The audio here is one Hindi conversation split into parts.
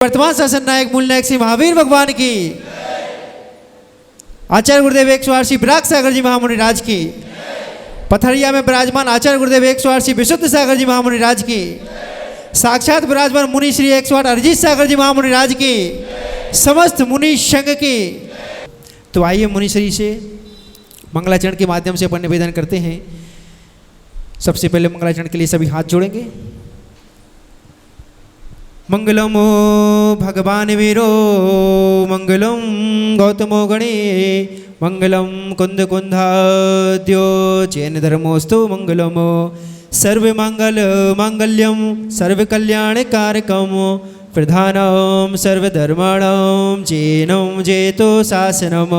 वर्तमान शासन नायक मूल नायक श्री महावीर भगवान की, आचार्य गुरुदेव 108 श्री विराग सागर जी महामुनि राज की, पथरिया में विराजमान आचार्य गुरुदेव 108 श्री विशुद्ध सागर जी महामुनि राज की, साक्षात विराजमान मुनि श्री 108 अरिजीत सागर जी महामुनि राज की, समस्त मुनि संघ की। तो आइए मुनि श्री से मंगलाचरण के माध्यम से अपन निवेदन करते हैं। सबसे पहले मंगलाचरण के लिए सभी हाथ जोड़ेंगे। मंगलम भगवान वीरो मंगलम गौतमो गणे मंगलम कुंद कुंधाद्यो चैन धर्मोस्तु मंगलम सर्व मंगल मांगल्यम सर्व कल्याण कारकम प्रधानम सर्वधर्माणाम चैनम जयतो शासनम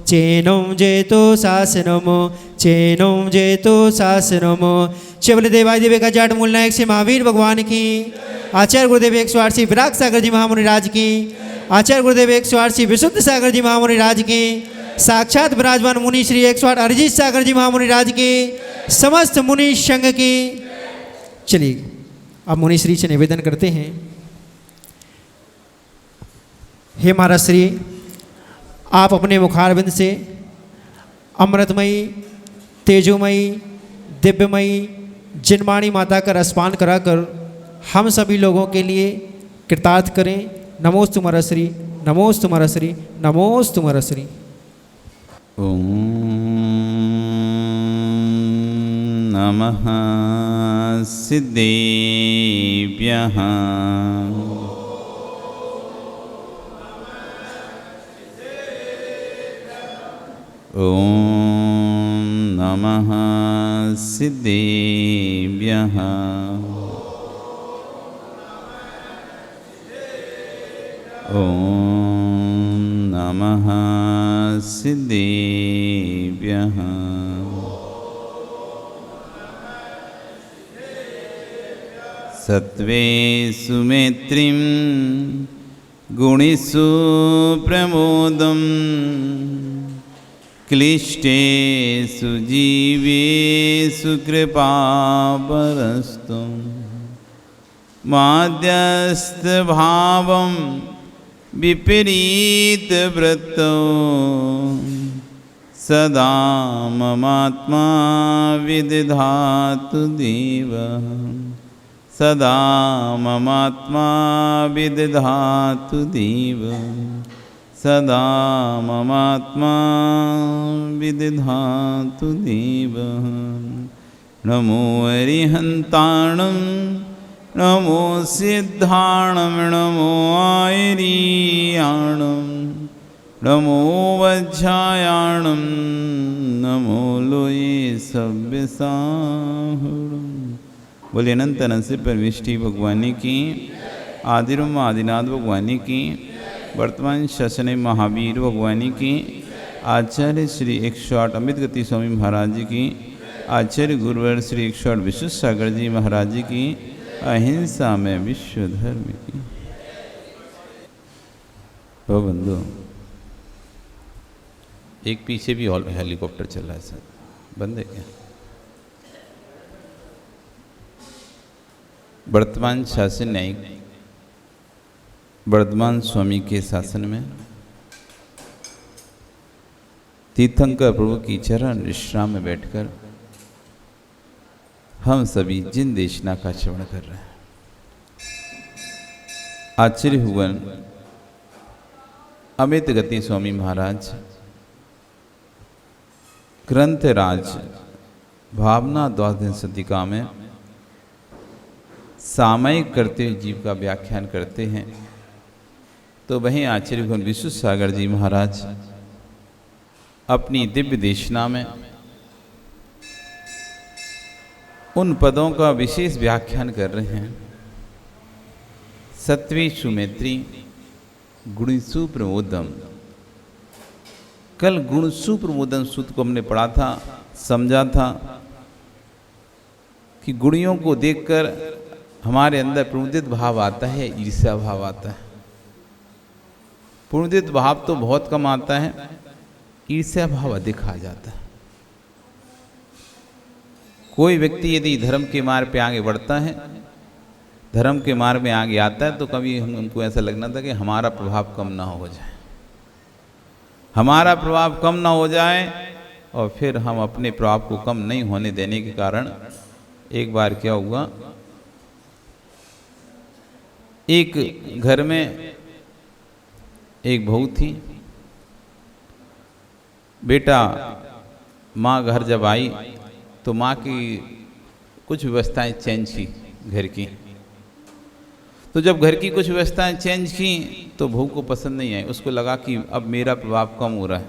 चैनम जयतो शासनम चैनम जयतो शासनम। शिवल देवादिदेव का जाट मूल नायक से महावीर भगवान की, आचार्य गुरुदेव 108 श्री विराग सागर जी महामुनि राज की, आचार्य गुरुदेव 108 श्री विशुद्ध सागर जी महामुनि राज की, साक्षात विराजमान मुनि श्री 108 अरिजीत सागर जी महामुनि राज की, समस्त मुनि संघ की। चलिए अब मुनि श्री से निवेदन करते हैं। हे महाराज श्री, आप अपने मुखारविंद से अमृतमयी तेजोमयी दिव्यमयी जिनवाणी माता का रसपान कराकर हम सभी लोगों के लिए कृतार्थ करें। नमोस्तु महाराज, नमोस्तु महाराज, नमोस्तु महाराज। ओम नमः सिद्धेभ्यः। ओम नमः सिद्धेभ्यः। ओम नमः सिद्धेभ्यः। सत्त्वेषु मैत्रीं गुणेषु प्रमोदं क्लिष्टेषु जीवेषु कृपापरस्तु माध्यस्थभावं विपरीतवृत्तो सदा ममात्मा विदधातु देवः सदा ममात्मा विदधातु देवः सदा ममात्मा विदधातु देवः। नमो अरिहन्ताणं नमो सिद्धाणं नमो आयर्याणं नमो वज्रायाणं नमो लोये सव्यसाहुरं। बोले अनंत नसीब पर विष्टि भगवानी की, आदिरम आदिनाथ भगवानी की, वर्तमान शासन महावीर भगवानी की, आचार्य श्री 108 अमित गति स्वामी महाराज जी की, आचार्य गुरुवर श्री 108 विशुद्ध सागर जी महाराज जी की, अहिंसा में विश्व धर्म की। तो बंधु, एक पीछे भी हेलीकॉप्टर चल रहा है सर, बंद है क्या? वर्तमान शासन न्यायिक वर्धमान स्वामी के शासन में तीर्थंकर प्रभु की चरण विश्राम में बैठकर हम सभी जिन देशना का श्रवण कर रहे हैं। आचार्य हुवन अमित गति स्वामी महाराज ग्रंथराज भावना द्वादश शतिका में सामयिक करते हुए जीव का व्याख्यान करते हैं। तो वहीं आचार्य भगवान विशुद्ध सागर जी महाराज अपनी दिव्य देशना में उन पदों का विशेष व्याख्यान कर रहे हैं। सत्त्वेषु मैत्री गुणेषु प्रमोदम। कल गुणसु प्रमोदन सूत्र को हमने पढ़ा था, समझा था कि गुणियों को देखकर हमारे अंदर प्रमुदित भाव आता है, ईर्ष्या भाव आता है। प्रमुदित भाव तो बहुत कम आता है, ईर्ष्या भाव अधिक आ जाता है। कोई व्यक्ति यदि धर्म के मार्ग पे आगे बढ़ता है धर्म के मार्ग में आगे आता है तो कभी हमको ऐसा लगना था कि हमारा प्रभाव कम ना हो जाए, हमारा प्रभाव कम ना हो जाए। और फिर हम अपने प्रभाव को कम नहीं होने देने के कारण एक बार क्या हुआ, एक घर में एक बहू थी, बेटा माँ घर जब आई तो माँ की कुछ व्यवस्थाएं चेंज की घर की। तो जब घर की कुछ व्यवस्थाएं चेंज की तो बहू को पसंद नहीं आई, उसको लगा कि अब मेरा प्रभाव कम हो रहा है।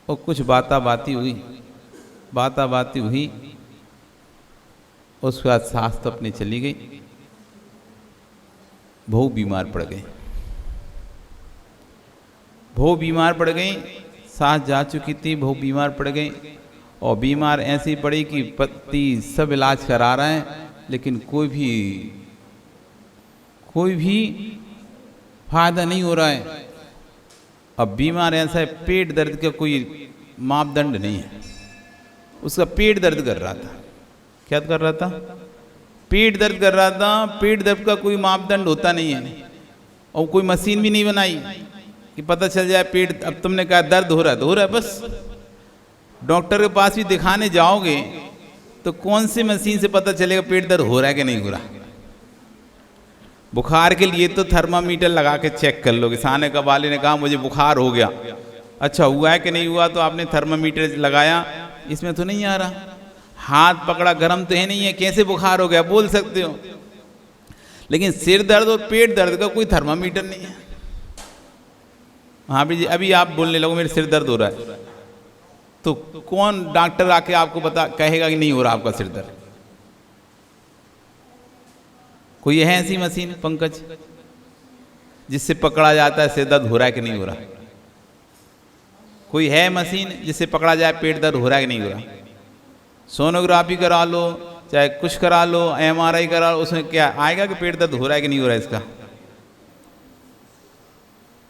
और कुछ बाती हुई, उसके बाद सास तो अपनी चली गई, बहू बीमार पड़ गई। बहू बीमार पड़ गई, सास जा चुकी थी, बहू बीमार पड़ गई। और बीमार ऐसी पड़ी कि पति सब इलाज करा रहे हैं लेकिन कोई भी फायदा नहीं हो रहा है। अब बीमार ऐसा है, पेट दर्द का कोई मापदंड नहीं है, उसका पेट दर्द कर रहा था। क्या कर रहा था? पेट दर्द कर रहा था। पेट दर्द का कोई मापदंड होता नहीं है और कोई मशीन भी नहीं बनाई कि पता चल जाए पेट, अब तुमने कहा दर्द हो रहा है तो हो रहा है बस। डॉक्टर के पास भी दिखाने जाओगे तो कौन सी मशीन से पता चलेगा पेट दर्द हो रहा है कि नहीं हो रहा? बुखार के लिए तो थर्मामीटर लगा के चेक कर लोगे। साने का वाले ने कहा मुझे बुखार हो गया, अच्छा हुआ है कि नहीं हुआ, तो आपने थर्मामीटर लगाया, इसमें तो नहीं आ रहा। हाथ पकड़ा, गर्म तो है नहीं है, कैसे बुखार हो गया बोल सकते हो। लेकिन सिर दर्द और पेट दर्द का कोई थर्मामीटर नहीं है। हाँ भी अभी आप बोलने लगो मेरे सिर दर्द हो रहा है, तो कौन डॉक्टर आके आपको बता कहेगा कि नहीं हो रहा आपका सिर दर्द? कोई है ऐसी मशीन पंकज जिससे पकड़ा जाता है सिर दर्द हो रहा है कि नहीं हो रहा? कोई है मशीन जिससे पकड़ा जाए पेट दर्द हो रहा है कि नहीं हो रहा? सोनोग्राफी करा लो, चाहे कुछ करा लो, MRI करा लो, उसमें क्या आएगा कि पेट दर्द हो रहा है कि नहीं हो रहा है इसका?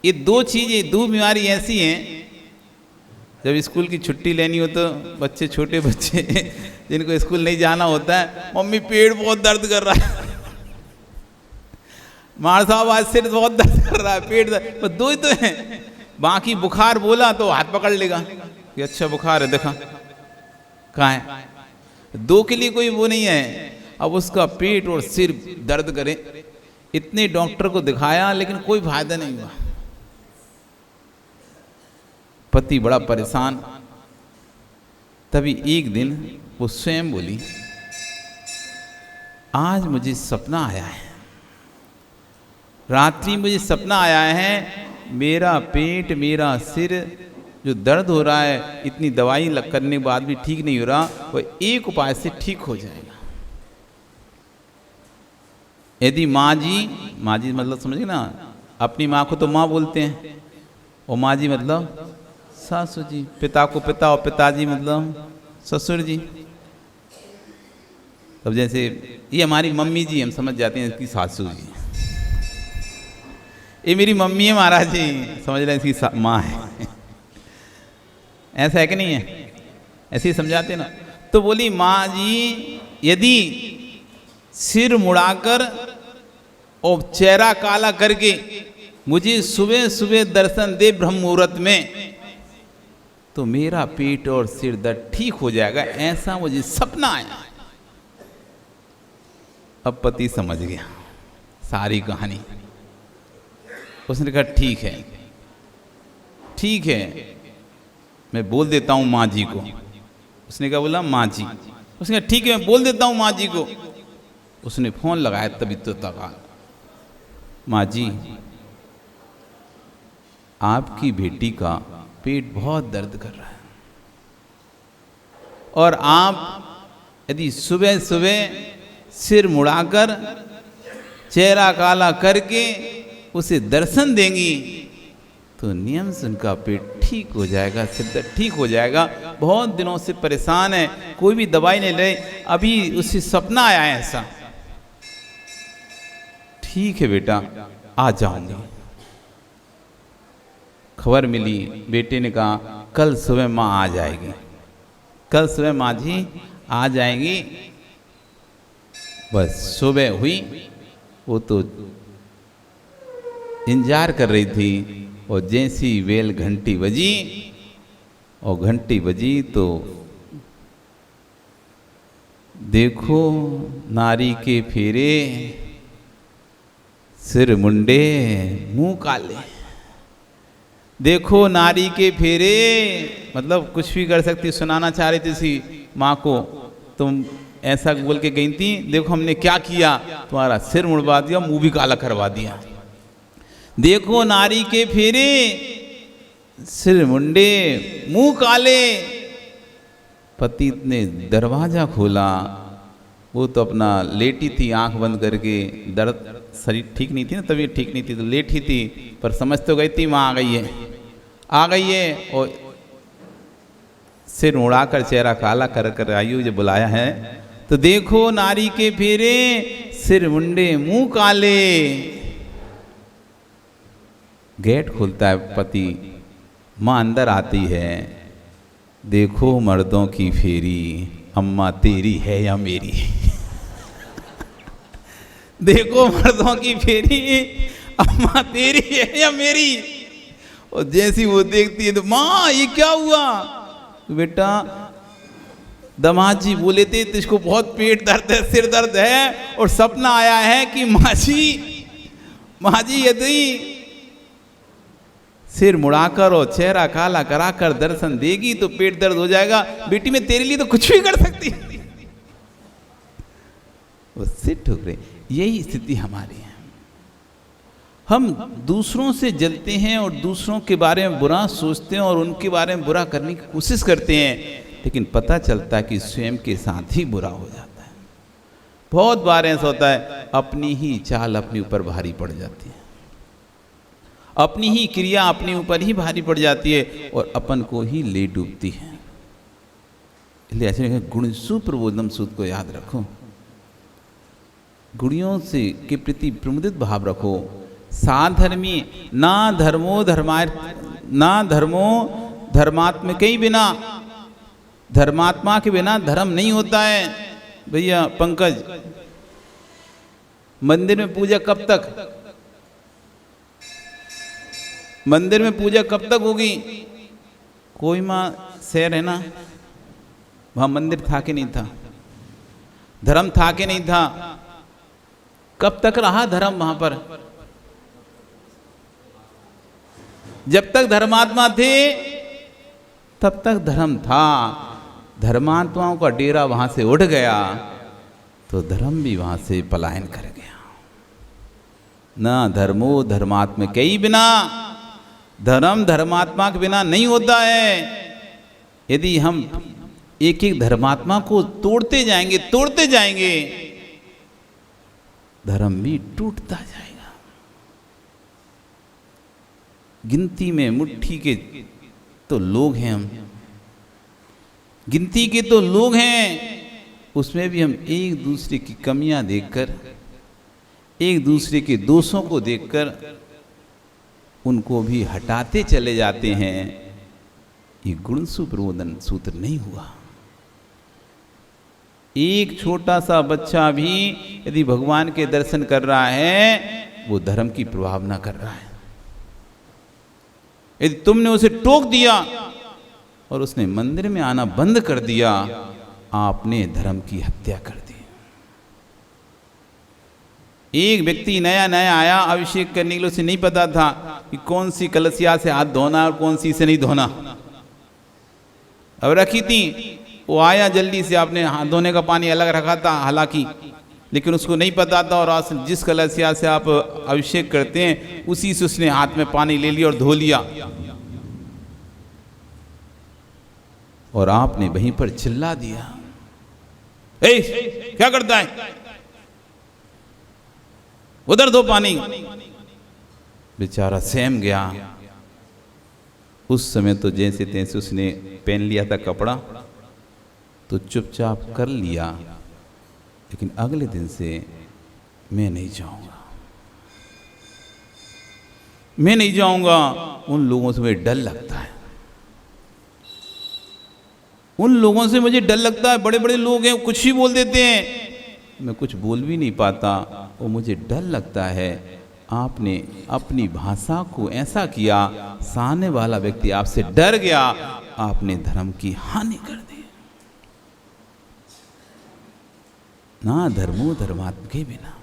ये दो चीजें, दो बीमारी ऐसी हैं, जब स्कूल की छुट्टी लेनी हो तो बच्चे, छोटे बच्चे जिनको स्कूल नहीं जाना होता है, मम्मी पेट बहुत दर्द कर रहा है, मार साहब आज सिर बहुत दर्द कर रहा है, पेट दर्द, बस दो ही तो हैं। बाकी बुखार बोला तो हाथ पकड़ लेगा कि अच्छा बुखार है, देखा कहाँ है। दो के लिए कोई वो नहीं है। अब उसका पेट और सिर दर्द करे, इतने डॉक्टर को दिखाया लेकिन कोई फायदा नहीं हुआ। पति बड़ा परेशान। तभी एक दिन वो स्वयं बोली, आज मुझे सपना आया है, रात्रि मुझे सपना आया है, मेरा पेट, मेरा सिर जो दर्द हो रहा है, इतनी दवाई करने के बाद भी ठीक नहीं हो रहा, वो एक उपाय से ठीक हो जाएगा। यदि माँ जी मतलब समझिए ना, अपनी माँ को तो माँ बोलते हैं, और माँ जी मतलब सासू जी, पिता को पिता और पिताजी मतलब ससुर जी। अब जैसे ये हमारी मम्मी जी, हम समझ जाते हैं इसकी सासू जी, ये मेरी मम्मी है महाराज जी, समझ रहे हैं इसकी माँ है। ऐसा है कि नहीं है? ऐसे ही समझाते ना। तो बोली माँ जी, यदि सिर मुड़ाकर और चेहरा काला करके मुझे सुबह सुबह दर्शन दे ब्रह्म मुहूर्त में, तो मेरा पेट और सिर दर्द ठीक हो जाएगा, ऐसा मुझे सपना आया। अब पति समझ गया सारी कहानी। उसने कहा ठीक है, मैं बोल देता हूँ माँ जी को। उसने क्या बोला? माँ जी। उसने कहा ठीक है, मैं बोल देता हूँ माँ जी को। उसने फोन लगाया, तभी तो तका, माँ जी आपकी बेटी का पेट बहुत दर्द कर रहा है, और आप यदि सुबह सुबह सिर मुड़ाकर चेहरा काला करके उसे दर्शन देंगी तो नियम से उनका पेट ठीक हो जाएगा, सिर दर्द ठीक हो जाएगा। बहुत दिनों से परेशान है, कोई भी दवाई नहीं ले, अभी उसे सपना आया है ऐसा। ठीक है बेटा, आ जाऊंगी। खबर मिली, बेटे ने कहा कल सुबह माँ आ जाएगी, कल सुबह माँ जी आ जाएंगी। बस सुबह हुई, वो तो इंतजार कर रही थी, और जैसी वेल घंटी बजी, और घंटी बजी तो देखो नारी के फेरे, सिर मुंडे मुंह काले। देखो नारी के फेरे, मतलब कुछ भी कर सकती, सुनाना चाह रही थी इसी माँ को, तुम ऐसा बोल के गई थी, देखो हमने क्या किया, तुम्हारा सिर मुड़वा दिया, मुंह भी काला करवा दिया। देखो नारी के फेरे, सिर मुंडे मुंह काले। पति ने दरवाजा खोला, वो तो अपना लेटी थी आंख बंद करके, दर्द शरीर ठीक नहीं थी ना, तबीयत ठीक नहीं थी, तो लेटी थी, पर समझ तो गई थी माँ आ गई है, और सिर उड़ाकर चेहरा काला कर कर आई, मुझे बुलाया है। तो देखो नारी के फेरे, सिर मुंडे मुंह काले। गेट खुलता है, पति, माँ अंदर आती है, देखो मर्दों की फेरी, अम्मा तेरी है या मेरी। देखो मर्दों की फेरी, अम्मा तेरी है या मेरी। और जैसी वो देखती है तो माँ ये क्या हुआ, तो बेटा दामाद जी बोले थे तो इसको बहुत पेट दर्द है, सिर दर्द है, और सपना आया है कि माँ जी यदि सिर मुड़ाकर और चेहरा काला कराकर दर्शन देगी तो पेट दर्द हो जाएगा। बेटी मैं तेरे लिए तो कुछ भी कर सकती। वो सिर ठुक रहे। यही स्थिति हमारी है। हम दूसरों से जलते हैं और दूसरों के बारे में बुरा सोचते हैं और उनके बारे में बुरा करने की कोशिश करते हैं, लेकिन पता चलता है कि स्वयं के साथ ही बुरा हो जाता है। बहुत बार ऐसा होता है, अपनी ही चाल अपने ऊपर भारी पड़ जाती है, अपनी ही क्रिया अपने ऊपर ही भारी पड़ जाती है और अपन को ही ले डूबती है। इसलिए ऐसे गुणसु प्रबोधनम सूत्र को याद रखो, गुणियों से के प्रति प्रमुदित भाव रखो। साधर्मी ना धर्मो धर्मात्म के बिना, धर्मात्मा के बिना धर्म नहीं होता है। भैया पंकज, मंदिर में पूजा कब तक, मंदिर में पूजा कब तक होगी? कोई माँ शहर है ना, वहां मंदिर था कि नहीं था, धर्म था कि नहीं था, कब तक रहा धर्म वहां पर? जब तक धर्मात्मा थे तब तक धर्म था। धर्मात्माओं का डेरा वहां से उठ गया तो धर्म भी वहां से पलायन कर गया। ना धर्मो धर्मात्मा के ही बिना, धर्म धर्मात्मा के बिना नहीं होता है। यदि हम एक एक धर्मात्मा को तोड़ते जाएंगे धर्म भी टूटता जाएगा। गिनती में मुट्ठी के तो लोग हैं, हम गिनती के तो लोग हैं, उसमें भी हम एक दूसरे की कमियां देखकर, एक दूसरे के दोषों को देखकर उनको भी हटाते चले जाते हैं। ये गुणसु प्रबोधन सूत्र नहीं हुआ। एक छोटा सा बच्चा भी यदि भगवान के दर्शन कर रहा है, वो धर्म की प्रभावना कर रहा है। यदि तुमने उसे टोक दिया और उसने मंदिर में आना बंद कर दिया, आपने धर्म की हत्या कर दी। एक व्यक्ति नया नया आया अभिषेक करने के लिए, उसे नहीं पता था कि कौन सी कलसिया से हाथ धोना और कौन सी से नहीं धोना। अब रखी थी, वो आया जल्दी से, आपने हाथ धोने का पानी अलग रखा था हालांकि, लेकिन उसको नहीं पता था, और आज जिस कलसिया से आप अभिषेक करते हैं उसी से उसने हाथ में पानी ले लिया और धो लिया। और आपने वहीं पर चिल्ला दिया, ए, क्या करता है, उधर दो पानी। बेचारा सहम गया। उस समय तो जैसे तैसे उसने पहन लिया था कपड़ा, तो चुपचाप कर लिया, लेकिन अगले दिन से मैं नहीं जाऊंगा। उन लोगों से मुझे डर लगता है, उन लोगों से मुझे डर लगता है। बड़े बड़े लोग हैं, कुछ ही बोल देते हैं। मैं कुछ बोल भी नहीं पाता और मुझे डर लगता है। आपने अपनी भाषा को ऐसा किया, सामने वाला व्यक्ति आपसे डर गया, आपने धर्म की हानि कर दी। ना धर्मो धर्मात्म के बिना।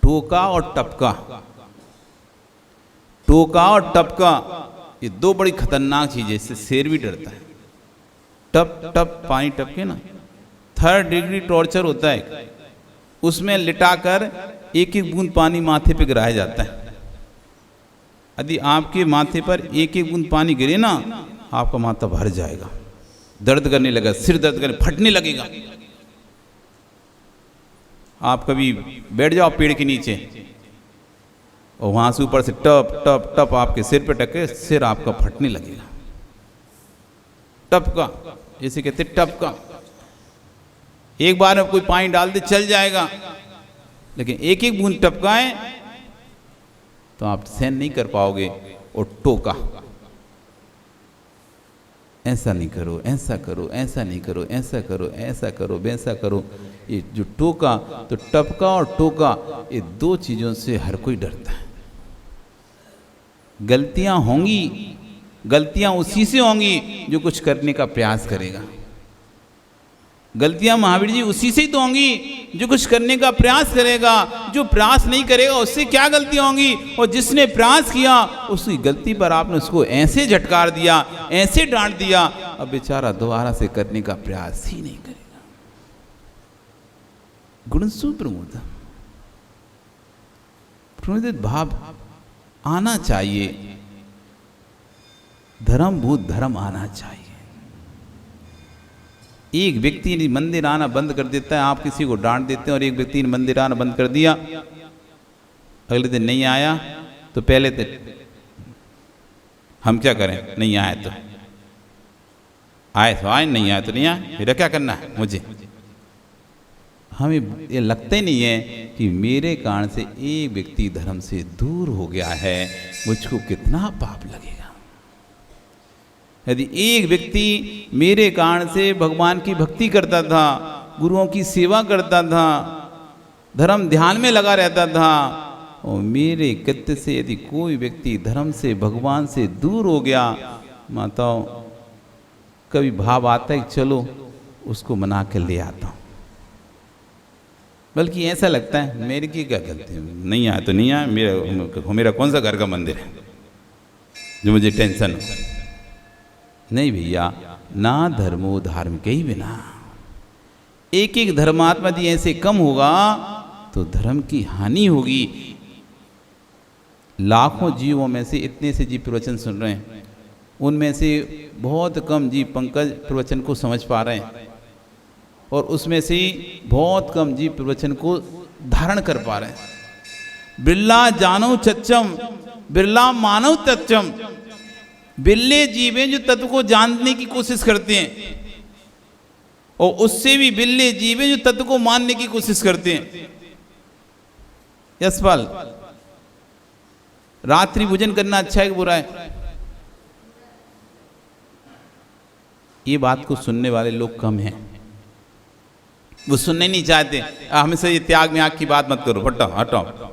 टोका और टपका, टोका और टपका ये दो बड़ी खतरनाक चीजें, इससे शेर भी डरता है। टप टप पानी टपके ना, 3rd डिग्री टॉर्चर होता है। उसमें लिटाकर एक एक बूंद पानी माथे पे गिराया जाता है। यदि आपके माथे पर एक एक बूंद पानी गिरे ना, आपका माथा भर जाएगा, दर्द करने लगेगा, सिर दर्द करने, फटने लगेगा। आप कभी बैठ जाओ पेड़ के नीचे और वहां से ऊपर से टप टप टप आपके सिर पे टके, सिर आपका फटने लगेगा। टपका जैसे कहते टपका, एक बार में कोई पानी डाल दे चल जाएगा, लेकिन एक एक बूंद टपकाए तो आप सहन नहीं कर पाओगे। और टोका, ऐसा नहीं करो, ऐसा करो, ऐसा नहीं करो, ऐसा करो, ऐसा करो, वैसा करो। ये जो टोका, तो टपका और टोका ये दो चीजों से हर कोई डरता है। गलतियां होंगी, गलतियां उसी से होंगी जो कुछ करने का प्रयास करेगा। गलतियां महावीर जी उसी से ही तो होंगी जो कुछ करने का प्रयास करेगा। जो प्रयास नहीं करेगा उससे क्या गलतियां होंगी? और जिसने प्रयास किया उसकी गलती पर आपने उसको ऐसे झटकार दिया, ऐसे डांट दिया, अब बेचारा दोबारा से करने का प्रयास ही नहीं करेगा। गुणसु प्रमुद, प्रमुदित भाव आना चाहिए, धर्मभूत धर्म आना चाहिए। एक व्यक्ति ने मंदिर आना बंद कर देता है, आप किसी को डांट देते हैं, और एक व्यक्ति ने मंदिर आना बंद कर दिया, अगले दिन नहीं आया, तो पहले तो हम क्या करें? नहीं आए तो आए, नहीं आए तो नहीं आए, फिर क्या करना है मुझे? हमें ये लगता ही नहीं है कि मेरे कारण से एक व्यक्ति धर्म से दूर हो गया है, मुझको कितना पाप लगेगा। यदि एक व्यक्ति मेरे कारण से भगवान की भक्ति करता था, गुरुओं की सेवा करता था, धर्म ध्यान में लगा रहता था, और मेरे कृत्य से यदि कोई व्यक्ति धर्म से भगवान से दूर हो गया, माताओं कभी भाव आता है कि चलो उसको मना कर ले आता हूँ, बल्कि ऐसा लगता है मेरी की क्या गलती है, नहीं आया तो नहीं आया, मेरा कौन सा घर का मंदिर है जो मुझे टेंशन हो। नहीं भैया, ना धर्मो धार्मिक ही बिना। एक एक धर्मात्मा यदि ऐसे कम होगा तो धर्म की हानि होगी। लाखों जीवों में से इतने से जीव प्रवचन सुन रहे हैं, उनमें से बहुत कम जीव पंकज प्रवचन को समझ पा रहे हैं, और उसमें से बहुत कम जीव प्रवचन को धारण कर पा रहे हैं। बिरला जानो चच्चम, बिरला मानव तच्चम। बिल्ले जीव हैं जो तत्व को जानने की कोशिश करते हैं, और उससे भी बिल्ले जीव हैं जो तत्व को मानने की कोशिश करते हैं। यशपाल, रात्रि भोजन करना अच्छा है कि बुरा है? ये बात को सुनने वाले लोग कम हैं, वो सुनने नहीं चाहते। हमेशा ये त्याग में आग की बात मत करो, हटाओ हटाओ,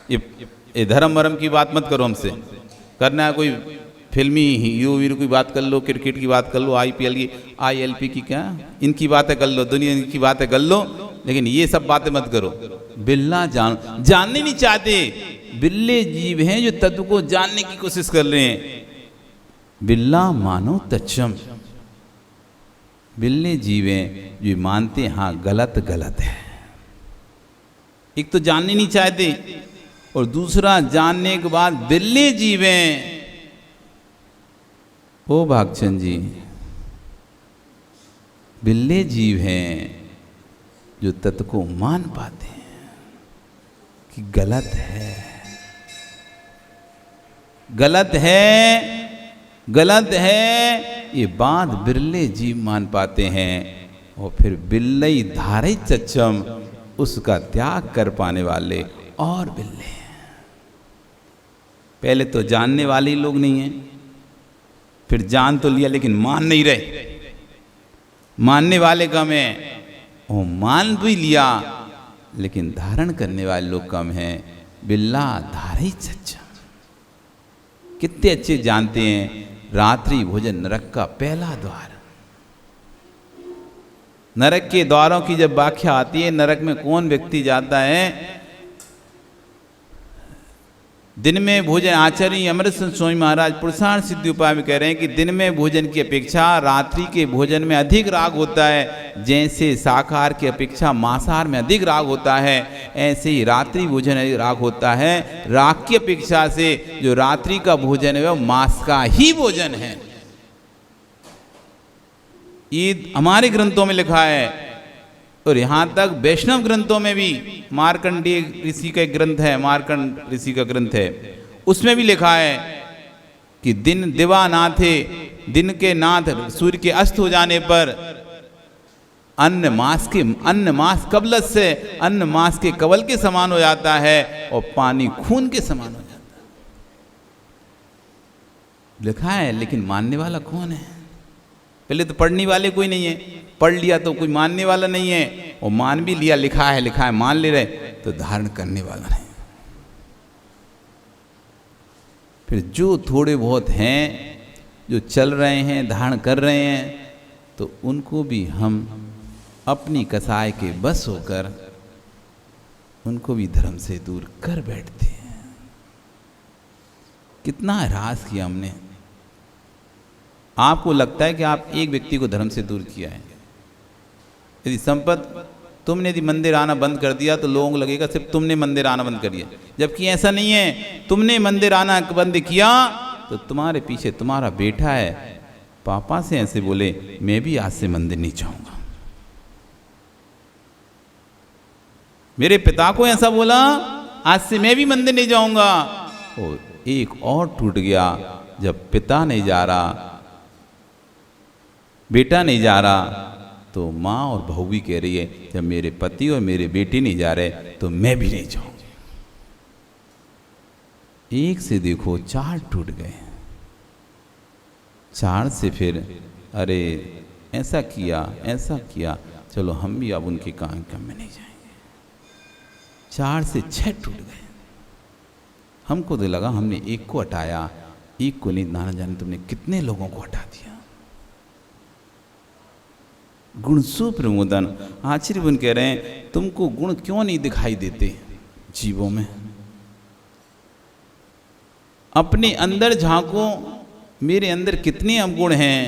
ये धर्म वरम की बात मत करो हमसे। करना है कोई फिल्मी हीरो वीरो की बात कर लो, क्रिकेट की बात कर लो, IPL की, ILP की, क्या इनकी बातें कर लो, दुनिया की बातें कर लो, लेकिन ये सब बातें मत करो। बिल्ला जानने नहीं चाहते। बिल्ले जीव हैं जो तत्व को जानने की कोशिश कर रहे हैं। बिल्ला मानो तच्चम। बिल्ले जीव हैं जो मानते हैं हाँ गलत गलत है। एक तो जानने नहीं चाहते, और दूसरा जानने के बाद बिल्ले जीव हैं। ओ भागचंद जी, बिल्ले जीव हैं जो तत्व को मान पाते हैं कि गलत है, गलत है, गलत है, ये बात बिरले जीव मान पाते हैं। और फिर बिल्लई धारे चच्चम, उसका त्याग कर पाने वाले और बिल्ले हैं। पहले तो जानने वाले लोग नहीं हैं, फिर जान तो लिया लेकिन मान नहीं रहे। मानने वाले कम हैं वो मान भी लिया, लेकिन धारण करने वाले लोग कम हैं। बिल्ला धारी सच्चा। कितने अच्छे जानते हैं रात्रि भोजन नरक का पहला द्वार। नरक के द्वारों की जब व्याख्या आती है, नरक में कौन व्यक्ति जाता है। दिन में भोजन, आचार्य अमृतसर स्वामी महाराज पुरुषार्थ सिद्धि उपाय में कह रहे हैं कि दिन में भोजन की अपेक्षा रात्रि के भोजन में अधिक राग होता है। जैसे शाकाहार की अपेक्षा मांसाहार में अधिक राग होता है, ऐसे ही रात्रि भोजन अधिक राग होता है। राग की अपेक्षा से जो रात्रि का भोजन है वह मांस का ही भोजन है। ये हमारे ग्रंथों में लिखा है, और यहाँ तक वैष्णव ग्रंथों में भी, मार्कंडेय ऋषि का एक ग्रंथ है, मार्कंड ऋषि का ग्रंथ है, उसमें भी लिखा है कि दिन दिवा नाथे, दिन के नाथ सूर्य के अस्त हो जाने पर अन्न मास कबलत से अन्न मास के कवल के समान हो जाता है और पानी खून के समान हो जाता है। लिखा है, लेकिन मानने वाला कौन है? पहले तो पढ़ने वाले कोई नहीं है, पढ़ लिया तो कोई मानने वाला नहीं है, और मान भी लिया, लिखा है मान ले रहे, तो धारण करने वाला नहीं। फिर जो थोड़े बहुत हैं, जो चल रहे हैं, धारण कर रहे हैं, तो उनको भी हम अपनी कसाय के बस होकर उनको भी धर्म से दूर कर बैठते हैं। कितना ह्रास किया हमने। आपको लगता है कि आप एक व्यक्ति को धर्म से दूर किया है। यदि तुमने यदि मंदिर आना बंद कर दिया तो लोगों को लगेगा सिर्फ तुमने मंदिर आना बंद कर दिया, जबकि ऐसा नहीं है। तुमने मंदिर आना बंद किया तो तुम्हारे पीछे तुम्हारा बेटा है, पापा से ऐसे बोले मैं भी आज से मंदिर नहीं जाऊंगा। मेरे पिता को ऐसा बोला आज से मैं भी मंदिर नहीं जाऊंगा। और एक और टूट गया, जब पिता नहीं जा रहा, बेटा नहीं जा रहा, तो माँ और बहू भी कह रही है जब मेरे पति और मेरे बेटे नहीं जा रहे तो मैं भी नहीं जाऊंगी। एक से देखो 4 टूट गए। 4 से फिर अरे ऐसा किया, चलो हम भी अब उनके काम में नहीं जाएंगे। 4 से 6 टूट गए। हमको तो लगा हमने एक को हटाया, एक को नहीं, ना जाने तुमने कितने लोगों को हटा दिया। गुण सुप्रमोदन। आचार्य बन कह रहे हैं तुमको गुण क्यों नहीं दिखाई देते जीवों में? अपने अंदर झांको, मेरे अंदर कितने अवगुण हैं,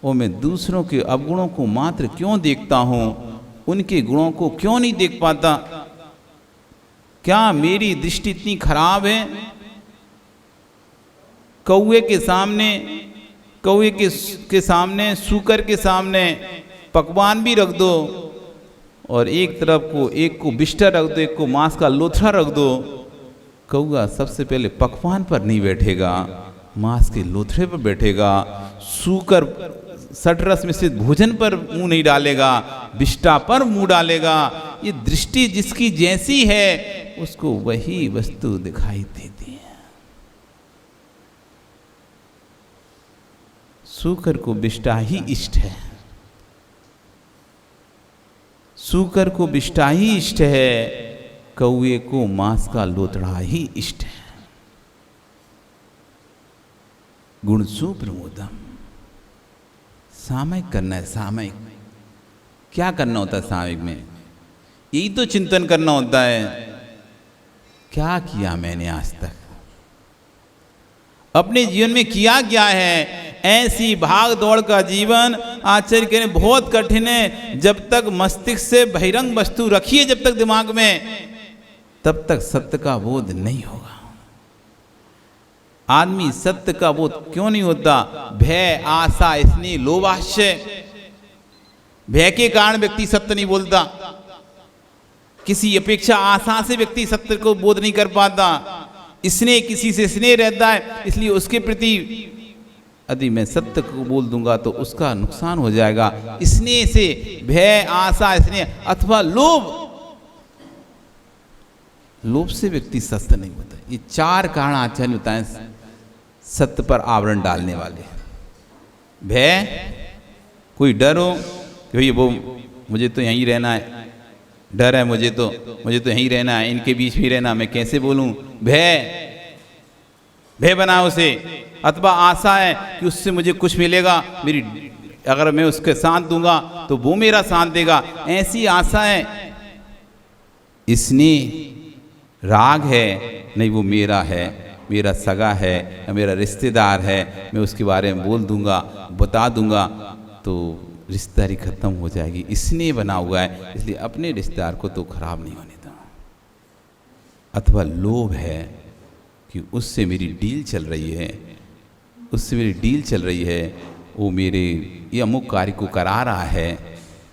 और मैं दूसरों के अवगुणों को मात्र क्यों देखता हूं, उनके गुणों को क्यों नहीं देख पाता? क्या मेरी दृष्टि इतनी खराब है? कौवे के सामने सूकर के सामने पकवान भी रख दो, और एक को बिष्टा रख दो, एक को मांस का लोथड़ा रख दो, कौवा सबसे पहले पकवान पर नहीं बैठेगा, मांस के लोथड़े पर बैठेगा। सूकर सटरस मिश्रित भोजन पर मुंह नहीं डालेगा, बिष्टा पर मुंह डालेगा। ये दृष्टि जिसकी जैसी है उसको वही वस्तु दिखाई देती है। सूकर को बिष्टा ही इष्ट है, सूकर को बिष्टा ही इष्ट है, कौवे को मांस का लोथड़ा ही इष्ट है। गुण सुप्रमोदम। सामयिक करना है। सामयिक क्या करना होता है? सामयिक में यही तो चिंतन करना होता है, क्या किया मैंने आज तक, अपने जीवन में किया क्या है। ऐसी भाग दौड़ का जीवन आचार्य कह रहे बहुत कठिन है। जब तक मस्तिष्क से बहिरंग वस्तु रखिए, जब तक दिमाग में, तब तक सत्य का बोध नहीं होगा। आदमी सत्य का बोध क्यों नहीं होता? भय, आशा, स्नेह, लोभाश्य, भय के कारण व्यक्ति सत्य नहीं बोलता। किसी अपेक्षा, आशा से व्यक्ति सत्य को बोध नहीं कर पाता। स्नेह, किसी से स्नेह रहता है, इसलिए उसके प्रति यदि मैं सत्य को बोल दूंगा तो उसका नुकसान हो जाएगा। स्नेह से भय, आशा, स्नेह, अथवा लोभ से व्यक्ति सत्य नहीं होता। ये 4 कारण आचार्य बताएं सत्य पर आवरण डालने वाले। भय, कोई डर हो कि भाई वो मुझे तो यहीं रहना है, डर है मुझे तो यहीं रहना है, इनके बीच भी रहना, मैं कैसे बोलूं? भय बना उसे, अथवा आशा है कि उससे मुझे कुछ मिलेगा, मेरी अगर मैं उसके साथ दूंगा तो वो मेरा साथ देगा, ऐसी आशा है। इसने राग है, नहीं वो मेरा है, मेरा सगा है या मेरा रिश्तेदार है, मैं उसके बारे में बोल दूंगा, बता दूंगा तो रिश्तेदारी खत्म हो जाएगी। इसने बना हुआ है, इसलिए अपने रिश्तेदार को तो खराब नहीं होने दो। अथवा लोभ है कि उससे मेरी डील चल रही है, वो मेरे ये अमुक कार्य को करा रहा है,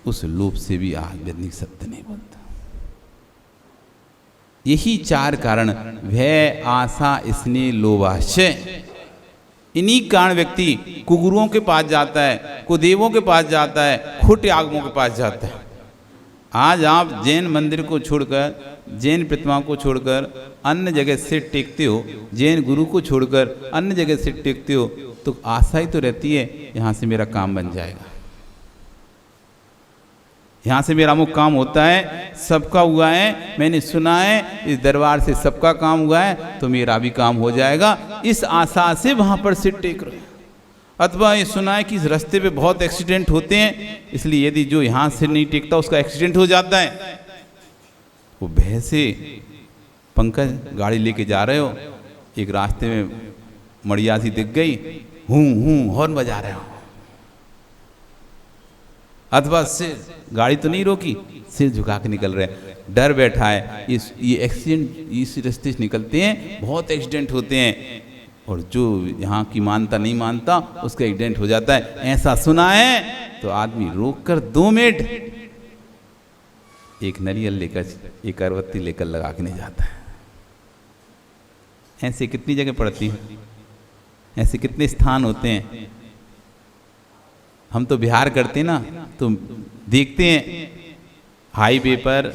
उस लोभ से भी आध्यात्मिक सत्य नहीं बनता। यही 4 कारण, भय, आशा, स्नेह, लोभाशय, इन्हीं कारण व्यक्ति कुगुरुओं के पास जाता है, कुदेवों के पास जाता है, खोटे आगमों के पास जाता है। आज आप जैन मंदिर को छोड़कर, जैन प्रतिमा को छोड़कर अन्य जगह सिर टेकते हो, जैन गुरु को छोड़कर अन्य जगह सिर टेकते हो, तो आशा ही तो रहती है यहाँ से मेरा काम बन जाएगा, यहाँ से मेरा अमुक काम होता है, सबका हुआ है, मैंने सुना है इस दरबार से सबका काम हुआ है तो मेरा भी काम हो जाएगा, इस आशा से वहाँ पर सिर टेक रहे। अथवा ये सुना है कि इस रास्ते पे बहुत एक्सीडेंट होते हैं, इसलिए यदि जो यहाँ सिर नहीं टेकता उसका एक्सीडेंट हो जाता है। वो भय से, पंकज गाड़ी लेके जा रहे हो, एक रास्ते में मड़िया सी दिख गई, हूँ हॉर्न बजा रहे हो, अथवा सिर, गाड़ी तो नहीं रोकी, सिर झुका के निकल रहे हैं, डर बैठा है, ये एक्सीडेंट इस रास्ते से निकलते हैं, बहुत एक्सीडेंट होते हैं, और जो यहाँ की मानता नहीं मानता उसका एक्सीडेंट हो जाता है। ऐसा सुना है तो आदमी रोक कर 2 मिनट एक नारियल लेकर, एक अगरबत्ती लेकर लगा के नहीं जाता है। ऐसे कितनी जगह पड़ती है, ऐसे कितने स्थान होते हैं। हम तो बिहार करते ना, तो देखते हैं हाईवे पर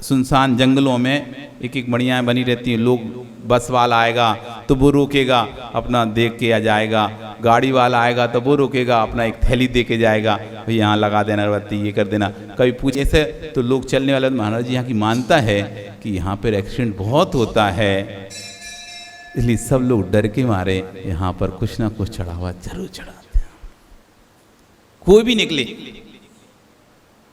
सुनसान जंगलों में एक मड़ियाँ बनी रहती हैं, लोग, बस वाला आएगा तो वो रोकेगा, अपना देख के आ जाएगा, गाड़ी वाला आएगा तो वो रोकेगा, अपना एक थैली दे के जाएगा, भाई यहाँ लगा देना अगरबत्ती, ये कर देना। कभी पूछे से तो लोग चलने वाले, महाराज जी यहाँ की मानता है कि यहाँ पर एक्सीडेंट बहुत होता है, इसलिए सब लोग डर के मारे यहाँ पर कुछ ना कुछ चढ़ावा जरूर चढ़ाते हैं। कोई भी निकले,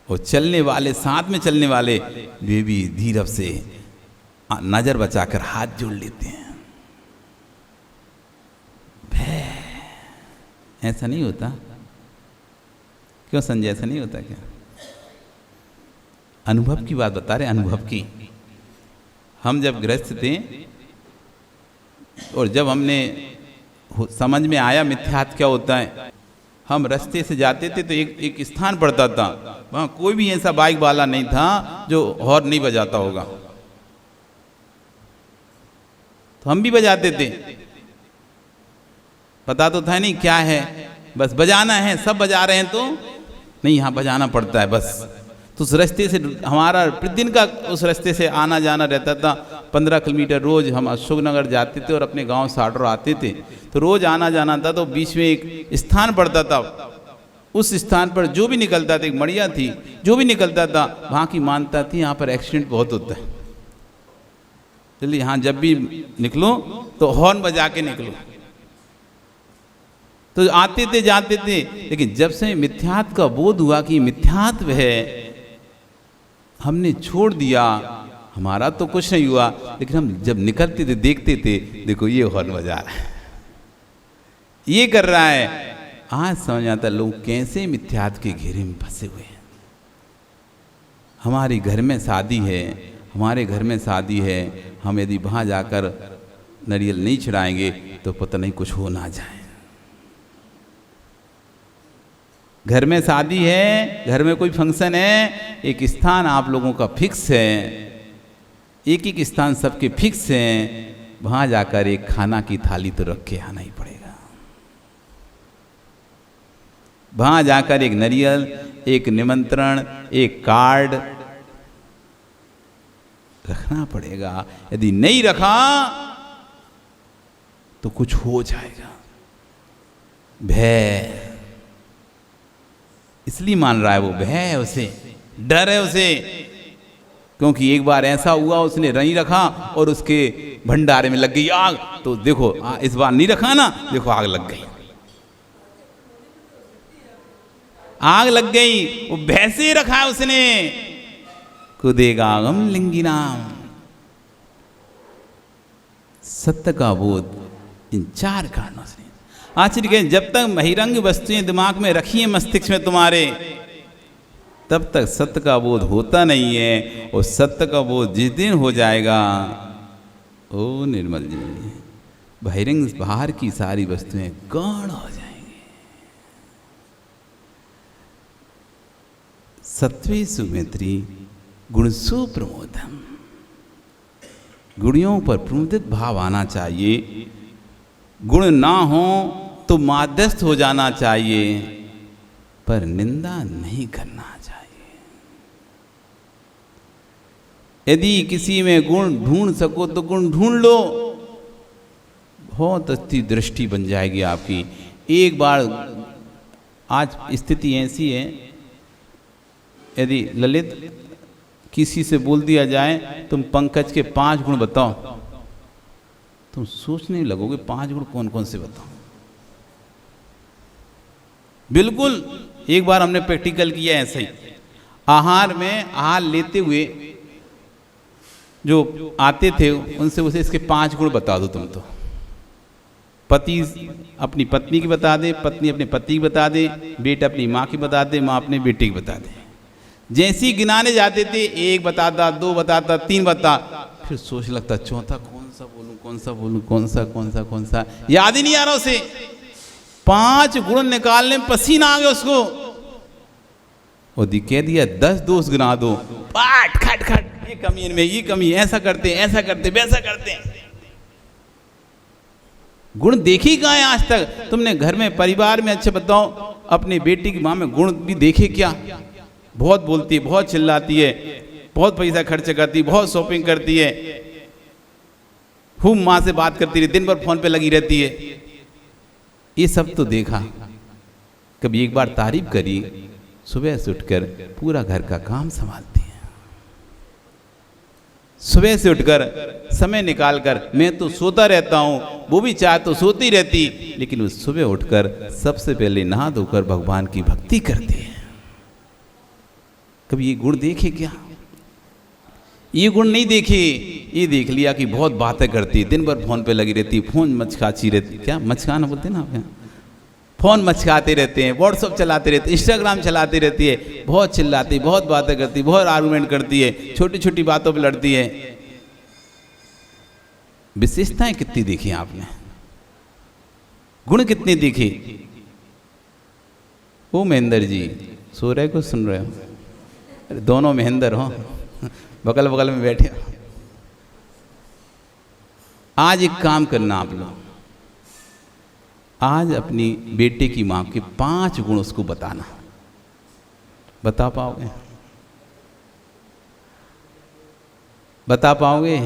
और चलने वाले, साथ में चलने वाले वे भी धीरज से नजर बचाकर हाथ जोड़ लेते हैं। ऐसा नहीं होता क्यों संजय, ऐसा नहीं होता क्या? अनुभव की बात बता रहे, अनुभव की। हम जब गृहस्थ थे और जब हमने समझ में आया मिथ्यात्व क्या होता है, हम रास्ते से जाते थे तो एक स्थान पड़ता था, वहाँ कोई भी ऐसा बाइक वाला नहीं था जो हॉर्न नहीं बजाता होगा, तो हम भी बजाते थे। पता तो था नहीं क्या है, बस बजाना है, सब बजा रहे हैं तो नहीं, यहाँ बजाना पड़ता है बस। तो उस रास्ते से हमारा प्रतिदिन का उस रास्ते से आना जाना रहता था, 15 किलोमीटर रोज हम अशोकनगर जाते थे और अपने गांव साडर आते थे, तो रोज आना जाना था। तो बीच में एक स्थान पड़ता था, उस स्थान पर जो भी निकलता था, एक मड़िया थी, जो भी निकलता था वहाँ की मान्यता थी यहाँ पर एक्सीडेंट बहुत होता है, इसलिए यहाँ जब भी निकलो तो हॉर्न बजा के निकलो। तो आते थे जाते थे, लेकिन जब से मिथ्यात्व का बोध हुआ कि मिथ्यात्व है, हमने छोड़ दिया। हमारा तो कुछ नहीं हुआ, लेकिन हम जब निकलते थे देखते थे, देखो ये हॉर्न बजा रहा है, ये कर रहा है। आज समझ आता लोग कैसे मिथ्यात्व के घेरे में फंसे हुए हैं। हमारे घर में शादी है, हमारे घर में शादी है, हम यदि वहाँ जाकर नारियल नहीं चढ़ाएंगे तो पता नहीं कुछ हो ना जाए। घर में शादी है, घर में कोई फंक्शन है, एक स्थान आप लोगों का फिक्स है, एक एक स्थान सबके फिक्स हैं, वहाँ जाकर एक खाना की थाली तो रख के आना ही पड़ेगा। वहाँ जाकर एक नारियल, एक निमंत्रण, एक कार्ड रखना पड़ेगा। यदि नहीं रखा तो कुछ हो जाएगा। भय इसलिए मान रहा है, वो भय है उसे। डर है उसे, क्योंकि एक बार ऐसा हुआ उसने नहीं रखा और उसके भंडारे में लग गई आग। तो देखो इस बार नहीं रखा ना, देखो आग लग गई, आग लग गई। वो भैंसे रखा है उसने, कुदेगागम लिंगिनाम। सत्य का बोध इन 4 कारणों से। आश्चर्य के जब तक बहिरंग वस्तुएं दिमाग में रखी हैं मस्तिष्क में तुम्हारे, तब तक सत्य का बोध होता नहीं है। और सत्य का बोध जिस दिन हो जाएगा, ओ निर्मल जी, बहिरंग बाहर की सारी वस्तुएं गौण हो जाएंगी। सत्वे सुमित्री गुणसु प्रमोदम, गुणियों पर प्रमुदित भाव आना चाहिए। गुण ना हो तो माध्यस्थ हो जाना चाहिए, पर निंदा नहीं करना चाहिए। यदि किसी में गुण ढूंढ सको तो गुण ढूंढ लो, बहुत अच्छी दृष्टि बन जाएगी आपकी। एक बार आज स्थिति ऐसी है, यदि ललित किसी से बोल दिया जाए तुम पंकज के 5 गुण बताओ, तुम सोचने लगोगे 5 गुण कौन कौन से बताओ। बिल्कुल एक बार हमने प्रैक्टिकल किया ऐसे ही। आहार में आहार लेते हुए जो आते थे उनसे उसे इसके 5 गुण बता दो तुम। तो पति अपनी पत्नी की बता दे, पत्नी अपने पति की बता दे, बेटा अपनी माँ की बता दे, माँ अपने बेटे की बता दे। जैसी गिनाने जाते थे 1 बताता, 2 बताता, 3 बता, फिर सोच लगता चौथा कौन सा बोलूं, कौन सा बोलूं, कौन सा याद ही नहीं आ रहा उसे। 5 गुण निकालने में पसीना आ गया उसको। और कह दिया 10 दोष गिना दो, पाट खट खट, ये कमी इनमें, ये कमी, ऐसा करते वैसा करते। गुण देखी कहाँ है आज तक तुमने? घर में परिवार में अच्छे बताओ, अपनी बेटी की माँ में गुण भी देखे क्या? बहुत बोलती है, बहुत चिल्लाती है, बहुत पैसा खर्च करती है, बहुत शॉपिंग करती है, खूब माँ से बात करती रहती, दिन भर फोन पे लगी रहती है। ये सब तो देखा। कभी एक बार तारीफ करी, सुबह से उठकर पूरा घर का काम संभालती है। सुबह से उठकर समय निकालकर, मैं तो सोता रहता हूँ, वो भी चाहे तो सोती रहती, लेकिन वो सुबह उठकर सबसे पहले नहा धोकर भगवान की भक्ति करती है। कभी ये गुण देखे क्या? ये गुण नहीं देखे। ये देख लिया कि बहुत बातें करती, दिन भर फोन पे लगी रहती, फोन मचकाची रहती, क्या मचकाना बोलते हैं ना आप यहाँ, फोन मचकाते रहते हैं, व्हाट्सअप चलाते रहते, इंस्टाग्राम चलाती रहती है, बहुत चिल्लाती, बहुत बातें करती, बहुत आर्गुमेंट करती है, छोटी छोटी बातों पे लड़ती है। विशेषताएं कितनी देखी आपने, गुण कितने देखे? ओ महेंद्र जी, सो रहे को सुन रहे हो? अरे दोनों महेंद्र हो, बगल बगल में बैठे। आज एक काम करना आप लोग, आज अपनी बेटे की माँ के 5 गुण उसको बताना। बता पाओगे? बता पाओगे?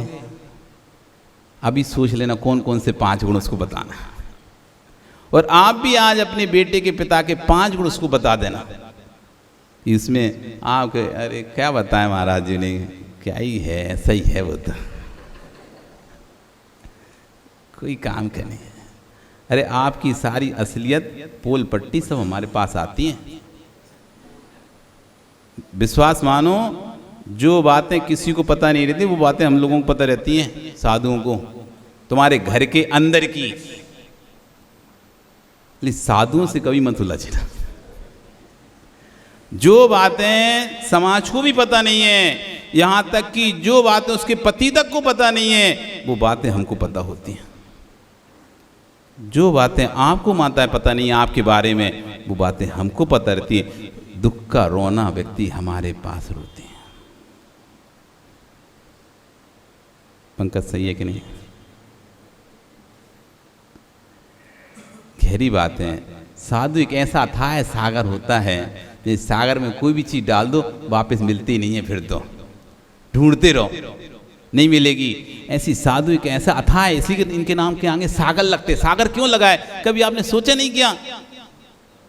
अभी सोच लेना कौन कौन से 5 गुण उसको बताना। और आप भी आज अपने बेटे के पिता के 5 गुण उसको बता देना। इसमें आप अरे क्या बताएं महाराज जी ने, क्या ही है, ऐसा ही है, वो तो कोई काम का नहीं है। अरे आपकी सारी असलियत, पोल पट्टी सब हमारे पास आती हैं। विश्वास मानो, जो बातें किसी को पता नहीं रहती वो बातें हम लोगों को पता रहती हैं, साधुओं को। तुम्हारे घर के अंदर की, साधुओं से कभी मत उलझना। जो बातें समाज को भी पता नहीं है, यहां तक कि जो बातें उसके पति तक को पता नहीं है, वो बातें हमको पता होती हैं। जो बातें आपको माता पता नहीं है आपके बारे में, वो बातें हमको पता रहती है। दुख का रोना व्यक्ति हमारे पास रोते हैं। पंकज सही है कि नहीं? गहरी बात है। साधु एक ऐसा अथाह सागर होता है, जिस सागर में कोई भी चीज डाल दो वापस मिलती नहीं है, फिर तो ढूंढते रहो नहीं मिलेगी। ऐसी साधु एक ऐसा अथाह है, इसी के इनके नाम के आगे सागर लगते। सागर क्यों लगाए, कभी आपने सोचा नहीं किया?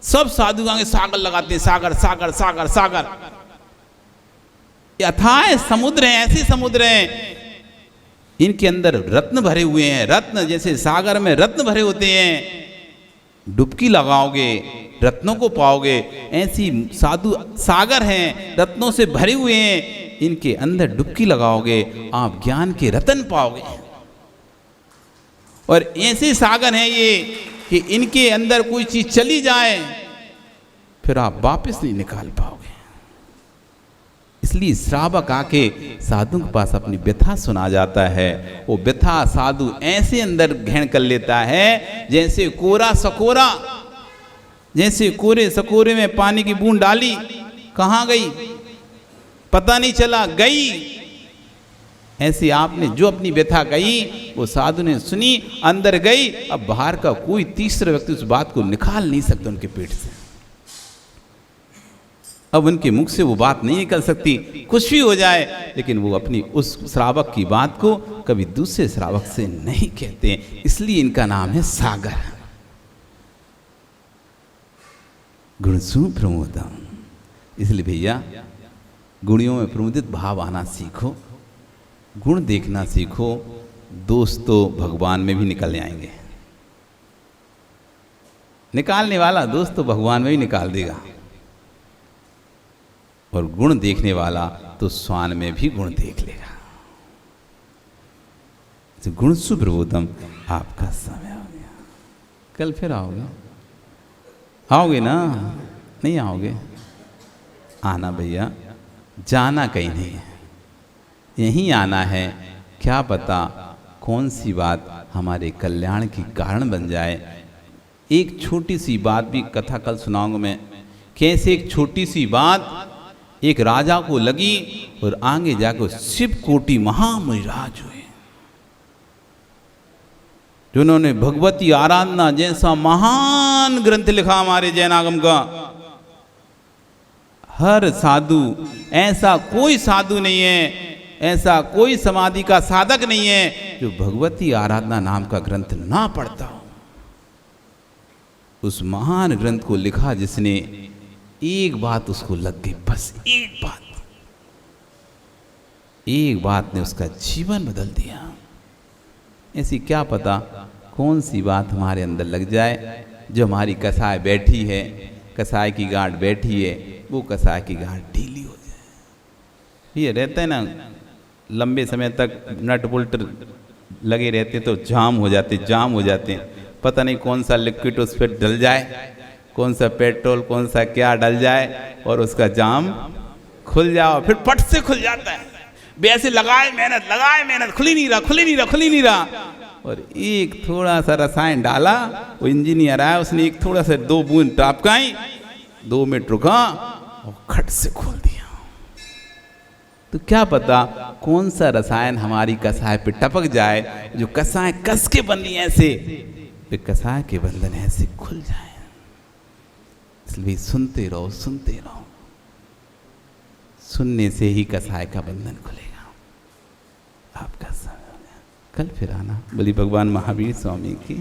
सब साधु आगे सागर लगाते हैं, सागर सागर सागर सागर। अथाह समुद्र हैं, ऐसे समुद्र हैं, इनके अंदर रत्न भरे हुए हैं। रत्न जैसे सागर में रत्न भरे होते हैं, डुबकी लगाओगे रत्नों को पाओगे। ऐसी साधु सागर हैं, रत्नों से भरे हुए हैं, इनके अंदर डुबकी लगाओगे आप ज्ञान के रत्न पाओगे। और ऐसे सागर हैं ये कि इनके अंदर कोई चीज चली जाए फिर आप वापस नहीं निकाल पाओगे। इसलिए श्रावक आके साधु के पास अपनी व्यथा सुना जाता है। वो व्यथा साधु ऐसे अंदर ग्रहण कर लेता है जैसे कोरा सकोरा, जैसे कोरे सकोरे में पानी की बूंद डाली, कहाँ गई पता नहीं चला, गई। ऐसे आपने जो अपनी व्यथा कही वो साधु ने सुनी, अंदर गई। अब बाहर का कोई तीसरा व्यक्ति उस बात को निकाल नहीं सकता उनके पेट से। अब उनके मुख से वो बात नहीं निकल सकती, कुछ भी हो जाए, लेकिन वो अपनी उस श्रावक की बात को कभी दूसरे श्रावक से नहीं कहते। इसलिए इनका नाम है सागर। गुणसु प्रमोदम। इसलिए भैया गुणियों में प्रमुदित भाव आना सीखो, गुण देखना सीखो। दोस्त तो भगवान में भी निकल जाएंगे, निकालने वाला दोस्त तो भगवान में भी निकाल देगा, और गुण देखने वाला तो स्वान में भी गुण देख लेगा। तो गुण सुप्रबोधम। आपका समय हो गया, कल फिर आओगे, आओगे ना? नहीं आओगे? आना भैया, जाना कहीं नहीं है, यहीं आना है। क्या पता कौन सी बात हमारे कल्याण की कारण बन जाए। एक छोटी सी बात भी कथा कल सुनाऊंगा मैं, कैसे एक छोटी सी बात एक राजा को लगी और आगे जाकर शिव कोटि महामुनिराज हुए, जिन्होंने भगवती आराधना जैसा महान ग्रंथ लिखा हमारे जैनागम का। हर साधु, ऐसा कोई साधु नहीं है, ऐसा कोई समाधि का साधक नहीं है जो भगवती आराधना नाम का ग्रंथ ना पढ़ता हो। उस महान ग्रंथ को लिखा जिसने, एक बात उसको लग गई, बस एक बात ने उसका जीवन बदल दिया। ऐसी क्या पता कौन सी बात हमारे अंदर लग जाए जो हमारी कसाय बैठी है, कसाय की गांठ बैठी है, वो कसाय की गांठ ढीली हो जाए। ये रहता है ना, लंबे समय तक नट बोल्ट लगे रहते तो जाम हो जाते, पता नहीं कौन सा लिक्विड उस पर डल जाए, कौन सा पेट्रोल, कौन सा क्या डल जाए और उसका जाम खुल जाओ, फिर पट से खुल जाता है। वैसे लगाए मेहनत, खुल ही नहीं रहा। और एक थोड़ा सा रसायन डाला, वो इंजीनियर आया, उसने एक थोड़ा सा 2 बूंद टपकाई, 2 मिनट रुका और खट से खोल दिया। तो क्या पता कौन सा रसायन हमारी कसाय पे टपक जाए, जो कसाय कस के बंधी ऐसे, वे कसाय के बंधन ऐसे खुल जाए। इसलिए सुनते रहो, सुनने से ही कसाय का बंधन खुलेगा। आपका समय हो गया, कल फिर आना। बोली भगवान महावीर स्वामी की।